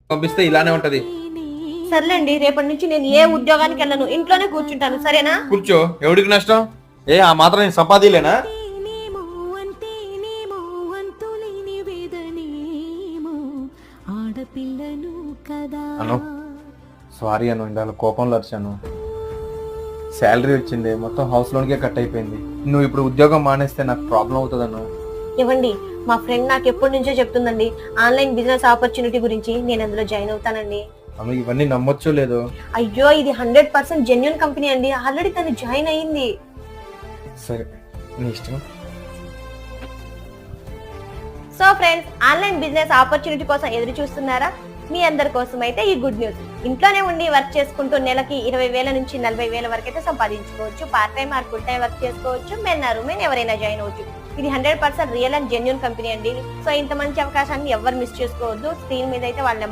పంపిస్తే ఇలానే ఉంటది. సర్లేండి, రేపటి నుంచి నేను ఏ ఉద్యోగానికి వెళ్ళను, ఇంట్లోనే కూర్చుంటాను, సరేనా? కూర్చో, ఎవడికి నష్టం? ఆ మాత్రం నేను సంపాదీలేనా? అను సారీ అను, ఇందాక కోపంలో వచ్చాను. శాలరీ వచ్చింది, మొత్తం హౌస్ లోన్కే కట్ అయిపోయింది. నువ్వు ఇప్పుడు ఉద్యోగం మానేస్తే నాకు ప్రాబ్లం అవుతుంది అను. ఇవ్వండి, మా ఫ్రెండ్ నాకు ఎప్పటి నుంచో చెప్తుందండి ఆన్లైన్ బిజినెస్ ఆపర్చునిటీ గురించి. నేను అందులో జాయిన్ అవుతానండి. అను ఇవన్నీ నమ్మొచ్చో లేదో. అయ్యో, ఇది 100% జెన్యూన్ కంపెనీ అండి. ఆల్రెడీ తను జాయిన్ అయ్యింది. సరే, నీ ఇష్టం. So friends, online business opportunity కోసం ఎదురు చూస్తున్నారా? మీ అందరి కోసం అయితే ఈ గుడ్ న్యూస్. ఇంట్లోనే ఉండి వర్క్ చేసుకుంటూ నెలకి 20,000 నుంచి 40,000 వరకు అయితే సంపాదించుకోవచ్చు. Part time or full time work చేసుకోవచ్చు. మెన్ ఆర్ ఉమెన్ ఎవరైనా జాయిన్ అవ్వచ్చు. ఇది 100% రియల్ అండ్ జెన్యూన్ కంపెనీ అండి. సో ఇంత మంచి అవకాశాన్ని ఎవరు మిస్ చేసుకోవద్దు. స్క్రీన్ మీద అయితే వాళ్ళ